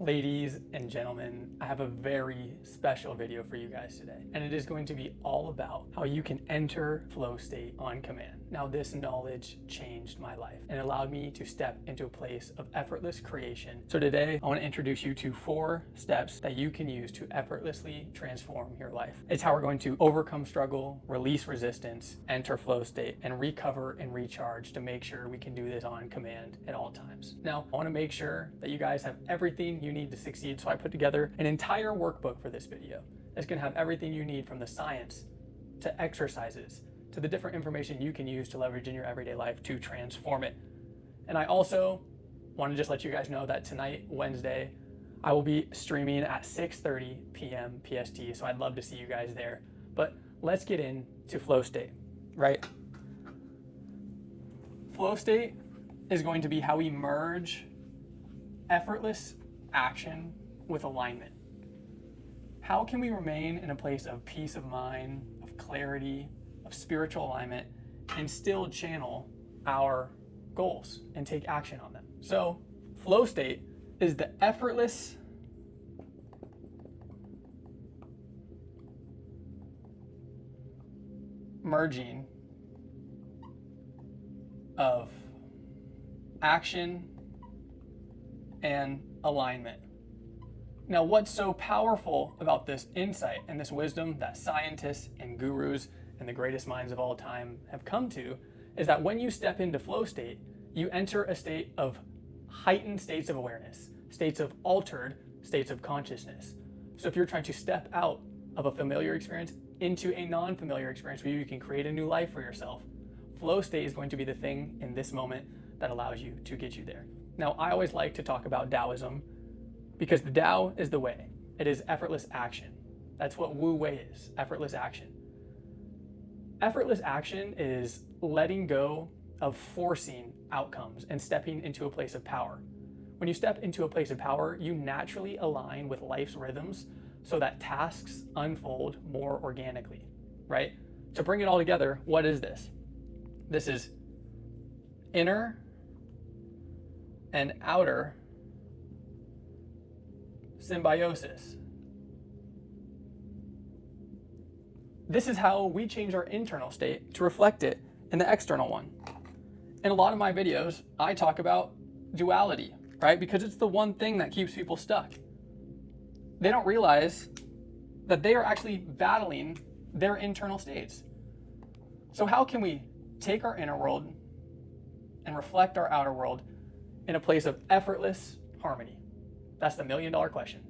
Ladies and gentlemen, I have a very special video for you guys today, and it is going to be all about how you can enter flow state on command. Now, this knowledge changed my life and allowed me to step into a place of effortless creation. So today, I want to introduce you to 4 steps that you can use to effortlessly transform your life. It's how we're going to overcome struggle, release resistance, enter flow state, and recover and recharge to make sure we can do this on command at all times. Now, I want to make sure that you guys have everything you need to succeed, so I put together an entire workbook for this video. It's going to have everything you need, from the science to exercises to the different information you can use to leverage in your everyday life to transform it. And I also want to just let you guys know that tonight, Wednesday, I will be streaming at 6:30 p.m. PST, so I'd love to see you guys there. But let's get into flow state, right? Flow state is going to be how we merge effortless action with alignment. How can we remain in a place of peace of mind, of clarity, of spiritual alignment, and still channel our goals and take action on them? So, flow state is the effortless merging of action and alignment. Now, what's so powerful about this insight and this wisdom that scientists and gurus and the greatest minds of all time have come to is that when you step into flow state, you enter a state of heightened states of awareness, states of altered states of consciousness. So if you're trying to step out of a familiar experience into a non-familiar experience where you can create a new life for yourself, flow state is going to be the thing in this moment that allows you to get you there. Now, I always like to talk about Taoism because the Tao is the way. It is effortless action. That's what Wu Wei is, effortless action. Effortless action is letting go of forcing outcomes and stepping into a place of power. When you step into a place of power, you naturally align with life's rhythms so that tasks unfold more organically, right? To bring it all together, what is this? This is inner and outer symbiosis. This is how we change our internal state to reflect it in the external one. In a lot of my videos, I talk about duality, right? Because it's the one thing that keeps people stuck. They don't realize that they are actually battling their internal states. So how can we take our inner world and reflect our outer world in a place of effortless harmony? That's the $1 million question.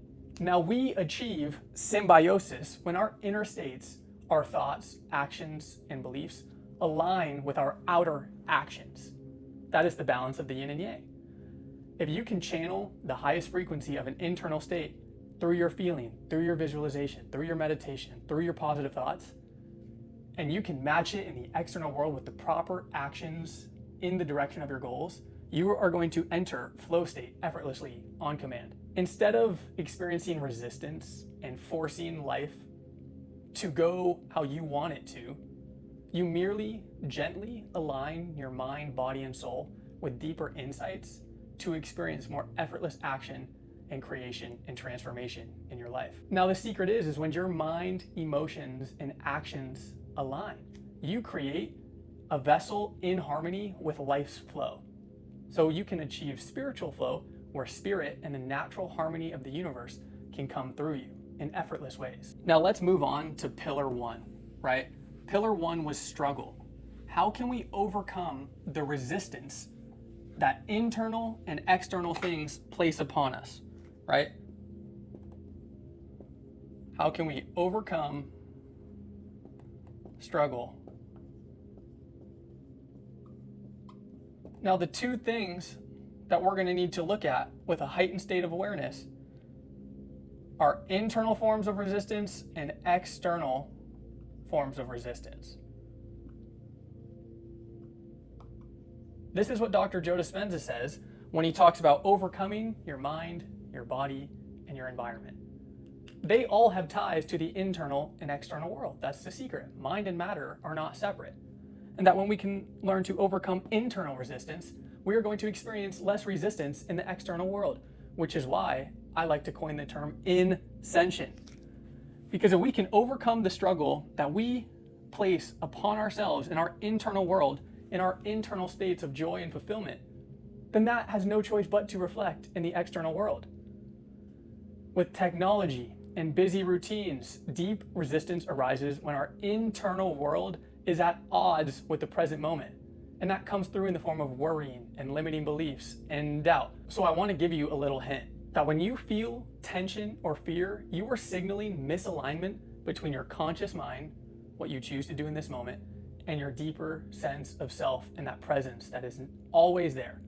Now, we achieve symbiosis when our inner states, our thoughts, actions, and beliefs align with our outer actions. That is the balance of the yin and yang. If you can channel the highest frequency of an internal state through your feeling, through your visualization, through your meditation, through your positive thoughts, and you can match it in the external world with the proper actions in the direction of your goals, you are going to enter flow state effortlessly on command. Instead of experiencing resistance and forcing life to go how you want it to, you merely gently align your mind, body, and soul with deeper insights to experience more effortless action and creation and transformation in your life. Now, the secret is when your mind, emotions, and actions align, you create a vessel in harmony with life's flow. So you can achieve spiritual flow where spirit and the natural harmony of the universe can come through you in effortless ways. Now let's move on to pillar 1, right? Pillar 1 was struggle. How can we overcome the resistance that internal and external things place upon us, right? How can we overcome struggle? Now, the 2 things that we're going to need to look at with a heightened state of awareness are internal forms of resistance and external forms of resistance. This is what Dr. Joe Dispenza says when he talks about overcoming your mind, your body, and your environment. They all have ties to the internal and external world. That's the secret. Mind and matter are not separate. And that when we can learn to overcome internal resistance, we are going to experience less resistance in the external world, which is why I like to coin the term insentient. Because if we can overcome the struggle that we place upon ourselves in our internal world, in our internal states of joy and fulfillment, then that has no choice but to reflect in the external world. With technology and busy routines, deep resistance arises when our internal world is at odds with the present moment. And that comes through in the form of worrying and limiting beliefs and doubt. So I want to give you a little hint that when you feel tension or fear, you are signaling misalignment between your conscious mind, what you choose to do in this moment, and your deeper sense of self and that presence that is always there.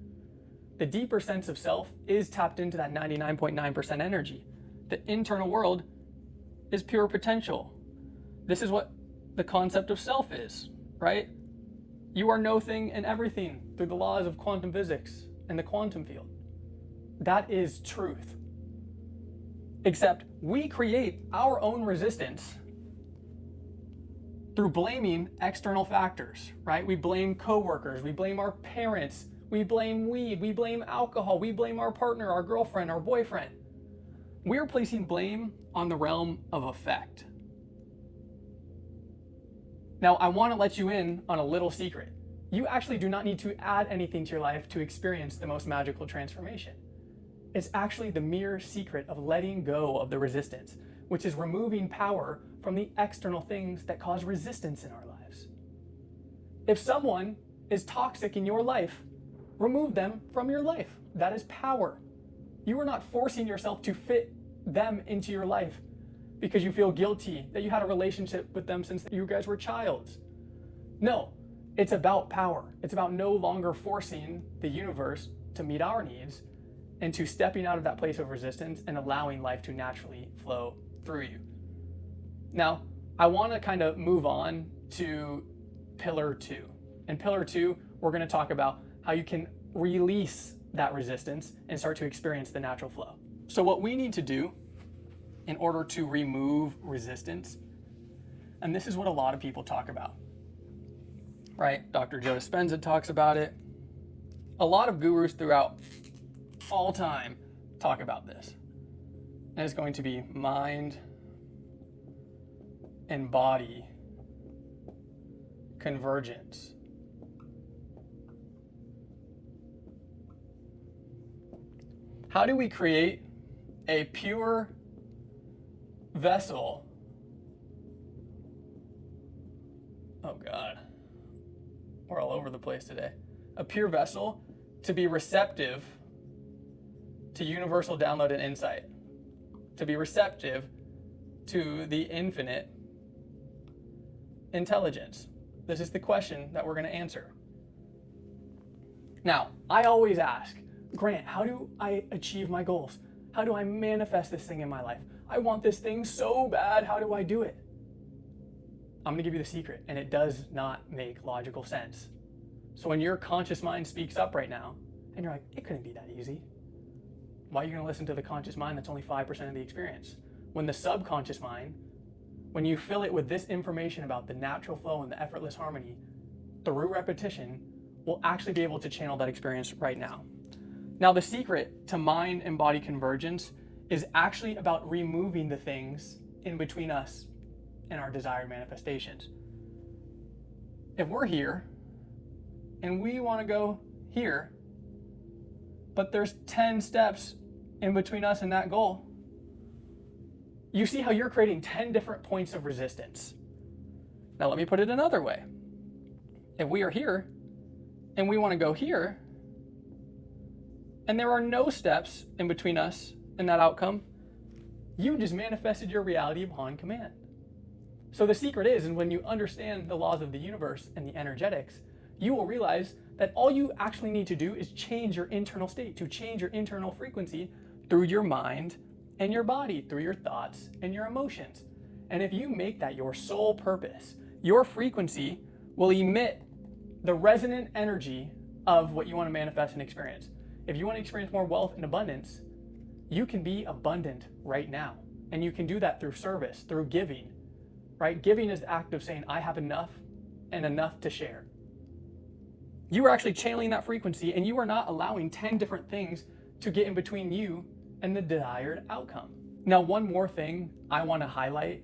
The deeper sense of self is tapped into that 99.9% energy. The internal world is pure potential. This is what the concept of self is, right? You are no thing and everything through the laws of quantum physics and the quantum field. That is truth. Except we create our own resistance through blaming external factors, right? We blame coworkers, we blame our parents, we blame weed, we blame alcohol, we blame our partner, our girlfriend, our boyfriend. We're placing blame on the realm of effect. Now, I want to let you in on a little secret. You actually do not need to add anything to your life to experience the most magical transformation. It's actually the mere secret of letting go of the resistance, which is removing power from the external things that cause resistance in our lives. If someone is toxic in your life, remove them from your life. That is power. You are not forcing yourself to fit them into your life because you feel guilty that you had a relationship with them since you guys were childs. No, it's about power. It's about no longer forcing the universe to meet our needs and to stepping out of that place of resistance and allowing life to naturally flow through you. Now, I want to kind of move on to pillar 2. In pillar 2, we're going to talk about how you can release that resistance and start to experience the natural flow. So what we need to do in order to remove resistance, and this is what a lot of people talk about, right? Dr. Joe Dispenza talks about it. A lot of gurus throughout all time talk about this. And it's going to be mind and body convergence. How do we create a pure vessel? Oh God, we're all over the place today. A pure vessel to be receptive to universal download and insight, to be receptive to the infinite intelligence. This is the question that we're going to answer. Now, I always ask, Grant, how do I achieve my goals? How do I manifest this thing in my life? I want this thing so bad. How do I do it? I'm going to give you the secret, and it does not make logical sense. So when your conscious mind speaks up right now, and you're like, it couldn't be that easy. Why are you going to listen to the conscious mind that's only 5% of the experience? When the subconscious mind, when you fill it with this information about the natural flow and the effortless harmony, through repetition, will actually be able to channel that experience right now. Now, the secret to mind and body convergence is actually about removing the things in between us and our desired manifestations. If we're here and we want to go here, but there's 10 steps in between us and that goal, you see how you're creating 10 different points of resistance. Now, let me put it another way. If we are here and we want to go here, and there are no steps in between us and that outcome, you just manifested your reality upon command. So the secret is, and when you understand the laws of the universe and the energetics, you will realize that all you actually need to do is change your internal state, to change your internal frequency through your mind and your body, through your thoughts and your emotions. And if you make that your sole purpose, your frequency will emit the resonant energy of what you want to manifest and experience. If you want to experience more wealth and abundance, you can be abundant right now. And you can do that through service, through giving, right? Giving is the act of saying, I have enough and enough to share. You are actually channeling that frequency, and you are not allowing 10 different things to get in between you and the desired outcome. Now, one more thing I want to highlight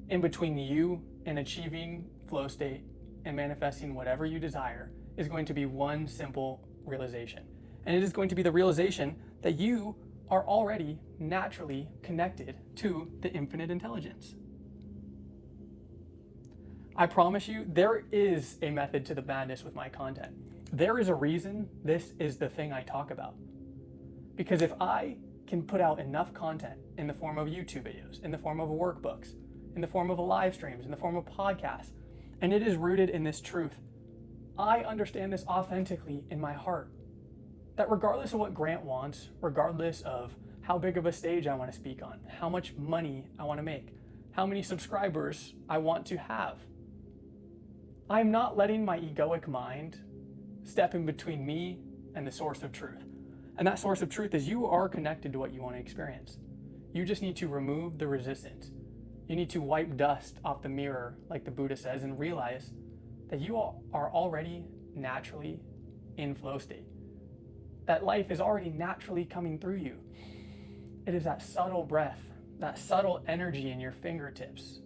in between you and achieving flow state and manifesting whatever you desire is going to be one simple realization. And it is going to be the realization that you are already naturally connected to the infinite intelligence. I promise you, there is a method to the madness with my content. There is a reason this is the thing I talk about. Because if I can put out enough content in the form of YouTube videos, in the form of workbooks, in the form of live streams, in the form of podcasts, and it is rooted in this truth, I understand this authentically in my heart. That regardless of what Grant wants, regardless of how big of a stage I want to speak on, how much money I want to make, how many subscribers I want to have, I'm not letting my egoic mind step in between me and the source of truth. And that source of truth is you are connected to what you want to experience. You just need to remove the resistance. You need to wipe dust off the mirror, like the Buddha says, and realize that you are already naturally in flow state. That life is already naturally coming through you. It is that subtle breath, that subtle energy in your fingertips.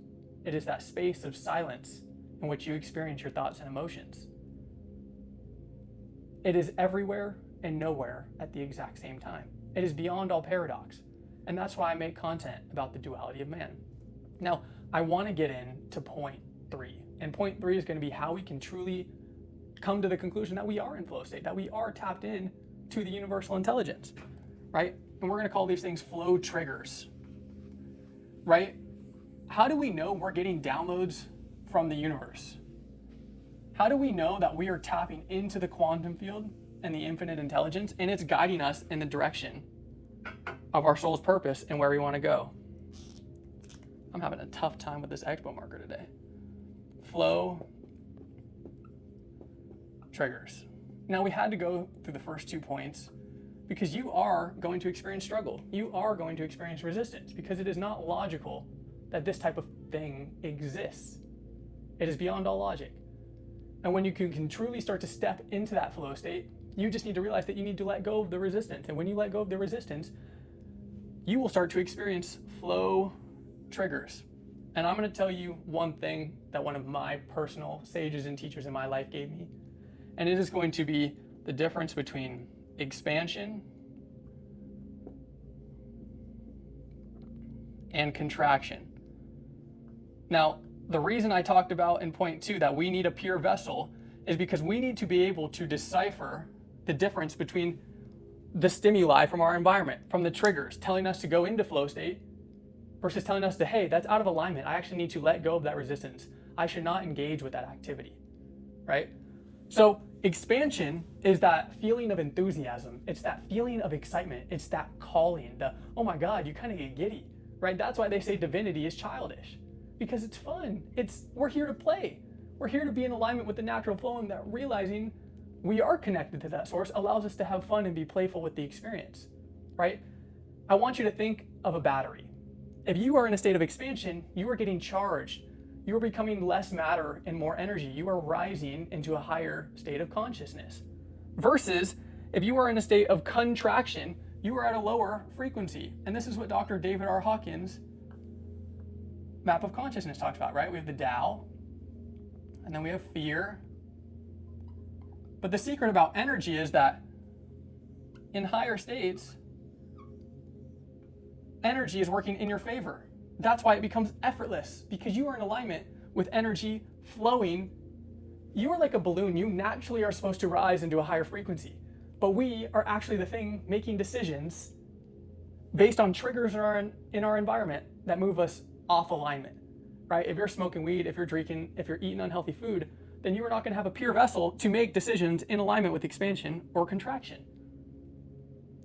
It is that space of silence in which you experience your thoughts and emotions. It is everywhere and nowhere at the exact same time. It is beyond all paradox. And that's why I make content about the duality of man. Now, I want to get into point 3. And point 3 is going to be how we can truly come to the conclusion that we are in flow state, that we are tapped in to the universal intelligence, right? And we're going to call these things flow triggers, right? How do we know we're getting downloads from the universe? How do we know that we are tapping into the quantum field and the infinite intelligence, and it's guiding us in the direction of our soul's purpose and where we want to go? I'm having a tough time with this expo marker today. Flow triggers. Now, we had to go through the first 2 points because you are going to experience struggle. You are going to experience resistance because it is not logical that this type of thing exists. It is beyond all logic. And when you can truly start to step into that flow state, you just need to realize that you need to let go of the resistance. And when you let go of the resistance, you will start to experience flow triggers. And I'm going to tell you one thing that one of my personal sages and teachers in my life gave me. And it is going to be the difference between expansion and contraction. Now, the reason I talked about in point 2 that we need a pure vessel is because we need to be able to decipher the difference between the stimuli from our environment, from the triggers telling us to go into flow state versus telling us to, hey, that's out of alignment. I actually need to let go of that resistance. I should not engage with that activity, right? So expansion is that feeling of enthusiasm. It's that feeling of excitement. It's that calling, the, oh my God, you kind of get giddy, right? That's why they say divinity is childish, because it's fun. We're here to play. We're here to be in alignment with the natural flow, and that realizing we are connected to that source allows us to have fun and be playful with the experience, right? I want you to think of a battery. If you are in a state of expansion, you are getting charged. You are becoming less matter and more energy. You are rising into a higher state of consciousness. Versus if you are in a state of contraction, you are at a lower frequency. And this is what Dr. David R. Hawkins' map of consciousness talks about, right? We have the Tao, and then we have fear. But the secret about energy is that in higher states, energy is working in your favor. That's why it becomes effortless, because you are in alignment with energy flowing. You are like a balloon. You naturally are supposed to rise into a higher frequency. But we are actually the thing making decisions based on triggers in our environment that move us off alignment, right? If you're smoking weed, if you're drinking, if you're eating unhealthy food, then you are not going to have a pure vessel to make decisions in alignment with expansion or contraction.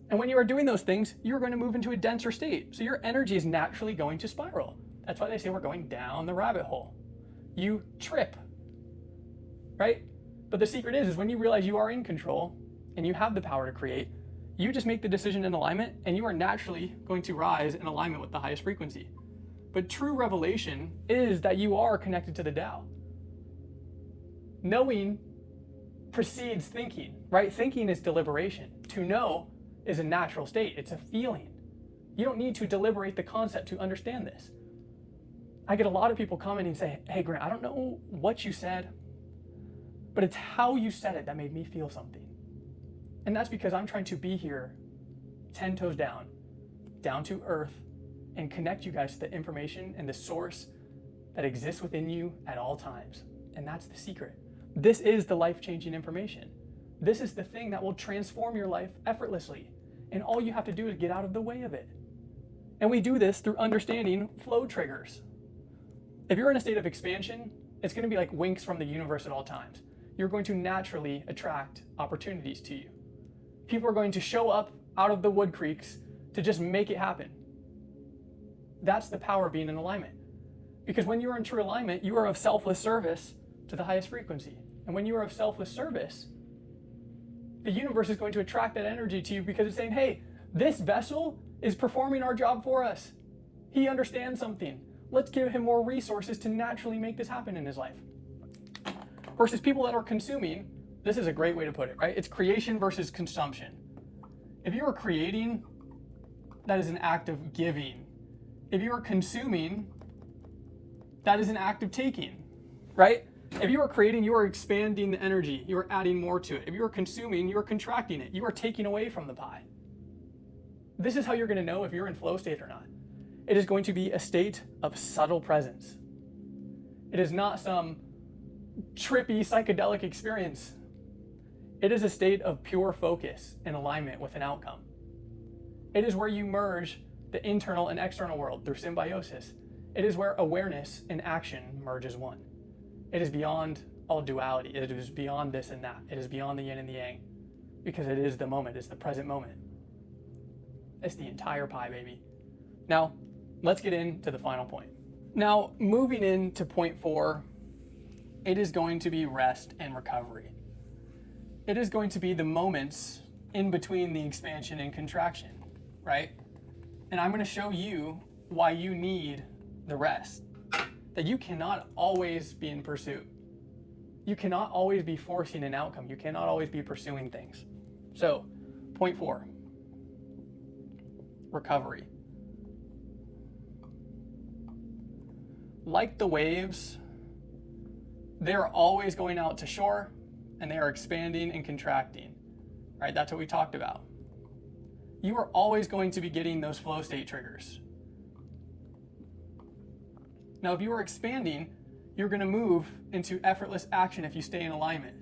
And when you are doing those things, you're going to move into a denser state. So your energy is naturally going to spiral. That's why they say we're going down the rabbit hole. You trip, right? But the secret is when you realize you are in control and you have the power to create, you just make the decision in alignment and you are naturally going to rise in alignment with the highest frequency. But true revelation is that you are connected to the Tao. Knowing precedes thinking, right? Thinking is deliberation. To know is a natural state. It's a feeling. You don't need to deliberate the concept to understand this. I get a lot of people commenting and say, hey, Grant, I don't know what you said, but it's how you said it that made me feel something. And that's because I'm trying to be here 10 toes down to earth, and connect you guys to the information and the source that exists within you at all times. And that's the secret. This is the life-changing information. This is the thing that will transform your life effortlessly. And all you have to do is get out of the way of it. And we do this through understanding flow triggers. If you're in a state of expansion, it's going to be like winks from the universe at all times. You're going to naturally attract opportunities to you. People are going to show up out of the wood creeks to just make it happen. That's the power of being in alignment. Because when you are in true alignment, you are of selfless service to the highest frequency. And when you are of selfless service, the universe is going to attract that energy to you because it's saying, hey, this vessel is performing our job for us. He understands something. Let's give him more resources to naturally make this happen in his life. Versus people that are consuming, this is a great way to put it, right? It's creation versus consumption. If you are creating, that is an act of giving. If you are consuming, that is an act of taking, right? If you are creating, you are expanding the energy. You are adding more to it. If you are consuming, you are contracting it. You are taking away from the pie. This is how you're going to know if you're in flow state or not. It is going to be a state of subtle presence. It is not some trippy psychedelic experience. It is a state of pure focus and alignment with an outcome. It is where you merge the internal and external world through symbiosis. It is where awareness and action merge as one. It is beyond all duality. It is beyond this and that. It is beyond the yin and the yang, because it is the moment. It's the present moment. It's the entire pie, baby. Now, let's get into the final point. Now, moving into point 4, it is going to be rest and recovery. It is going to be the moments in between the expansion and contraction, right? And I'm going to show you why you need the rest. That you cannot always be in pursuit. You cannot always be forcing an outcome. You cannot always be pursuing things. So, point 4, recovery. Like the waves, they're always going out to shore and they are expanding and contracting, right? That's what we talked about. You are always going to be getting those flow state triggers. Now, if you are expanding, you're going to move into effortless action if you stay in alignment.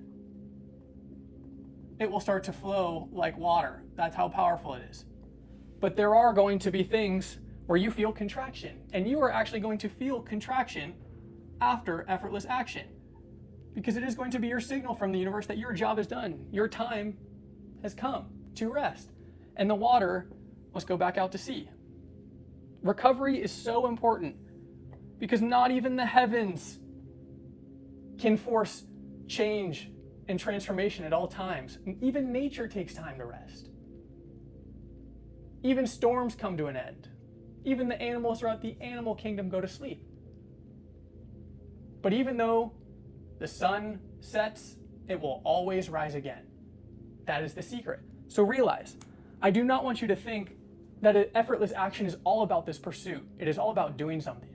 It will start to flow like water. That's how powerful it is. But there are going to be things where you feel contraction, and you are actually going to feel contraction after effortless action, because it is going to be your signal from the universe that your job is done. Your time has come to rest, and the water must go back out to sea. Recovery is so important, because not even the heavens can force change and transformation at all times. And even nature takes time to rest. Even storms come to an end. Even the animals throughout the animal kingdom go to sleep. But even though the sun sets, it will always rise again. That is the secret. So realize, I do not want you to think that effortless action is all about this pursuit. It is all about doing something.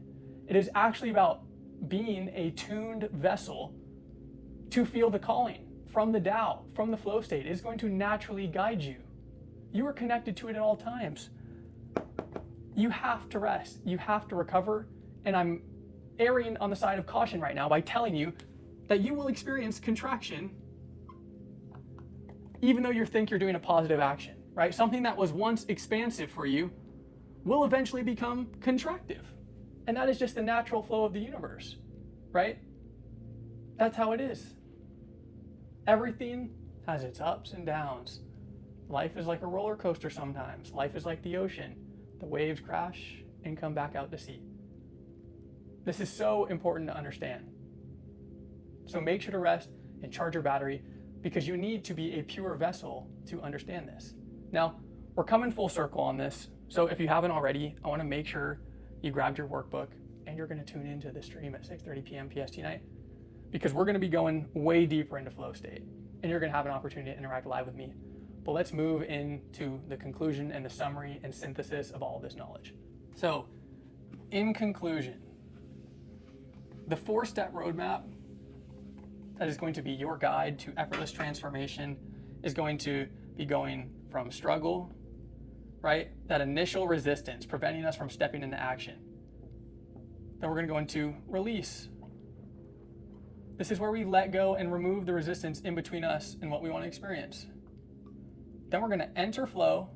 It is actually about being a tuned vessel to feel the calling from the Tao, from the flow state. It is going to naturally guide you. You are connected to it at all times. You have to rest. You have to recover. And I'm erring on the side of caution right now by telling you that you will experience contraction even though you think you're doing a positive action, right? Something that was once expansive for you will eventually become contractive. And that is just the natural flow of the universe, right? That's how it is. Everything has its ups and downs. Life is like a roller coaster sometimes. Life is like the ocean. The waves crash and come back out to sea. This is so important to understand. So make sure to rest and charge your battery, because you need to be a pure vessel to understand this. Now, we're coming full circle on this. So if you haven't already, I want to make sure you grabbed your workbook and you're going to tune into the stream at 6:30 p.m. PST night, because we're going to be going way deeper into flow state, and you're going to have an opportunity to interact live with me But let's move into the conclusion and the summary and synthesis of all this knowledge. So, in conclusion, the 4-step roadmap that is going to be your guide to effortless transformation is going to be going from struggle, right? That initial resistance preventing us from stepping into action. Then we're going to go into release. This is where we let go and remove the resistance in between us and what we want to experience. Then we're going to enter flow.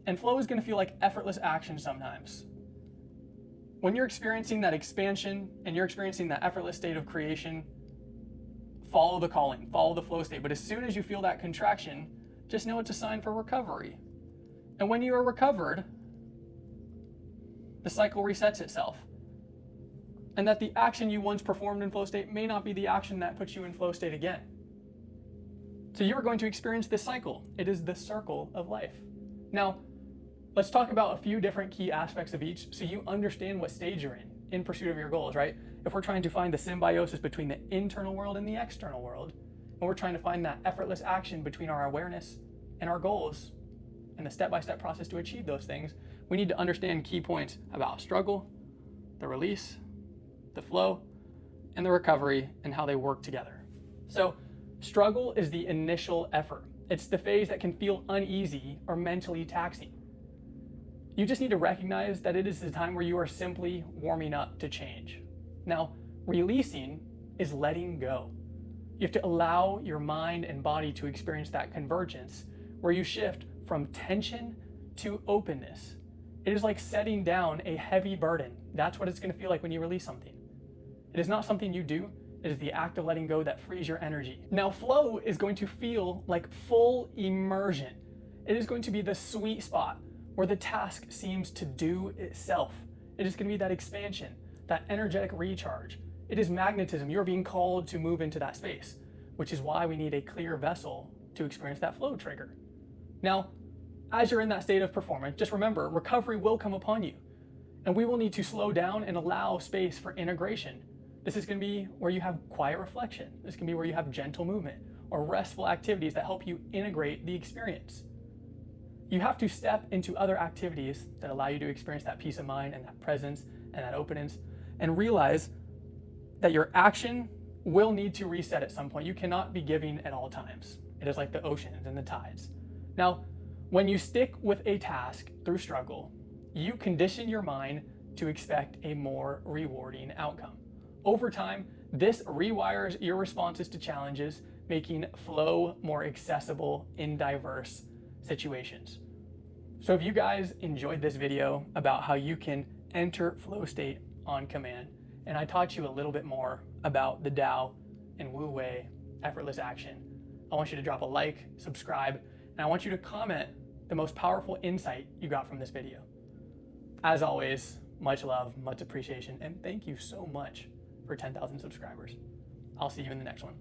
And flow is going to feel like effortless action sometimes. When you're experiencing that expansion and you're experiencing that effortless state of creation, follow the calling, follow the flow state. But as soon as you feel that contraction, just know it's a sign for recovery. And when you are recovered, the cycle resets itself. And that the action you once performed in flow state may not be the action that puts you in flow state again. So you are going to experience this cycle. It is the circle of life. Now, let's talk about a few different key aspects of each so you understand what stage you're in pursuit of your goals, right? If we're trying to find the symbiosis between the internal world and the external world, and we're trying to find that effortless action between our awareness and our goals, and the step-by-step process to achieve those things, we need to understand key points about struggle, the release, the flow, and the recovery, and how they work together. So, struggle is the initial effort. It's the phase that can feel uneasy or mentally taxing. You just need to recognize that it is the time where you are simply warming up to change. Now, releasing is letting go. You have to allow your mind and body to experience that convergence where you shift from tension to openness. It is like setting down a heavy burden. That's what it's going to feel like when you release something. It is not something you do. It is the act of letting go that frees your energy. Now, flow is going to feel like full immersion. It is going to be the sweet spot where the task seems to do itself. It is going to be that expansion, that energetic recharge. It is magnetism. You're being called to move into that space, which is why we need a clear vessel to experience that flow trigger. Now, as you're in that state of performance, just remember, recovery will come upon you, and we will need to slow down and allow space for integration. This is going to be where you have quiet reflection. This can be where you have gentle movement or restful activities that help you integrate the experience. You have to step into other activities that allow you to experience that peace of mind and that presence and that openness, and realize that your action will need to reset at some point. You cannot be giving at all times. It is like the oceans and the tides. Now, when you stick with a task through struggle, you condition your mind to expect a more rewarding outcome. Over time, this rewires your responses to challenges, making flow more accessible in diverse situations. So if you guys enjoyed this video about how you can enter flow state on command, and I taught you a little bit more about the Tao and Wu Wei effortless action, I want you to drop a like, subscribe, and I want you to comment the most powerful insight you got from this video. As always, much love, much appreciation, and thank you so much for 10,000 subscribers. I'll see you in the next one.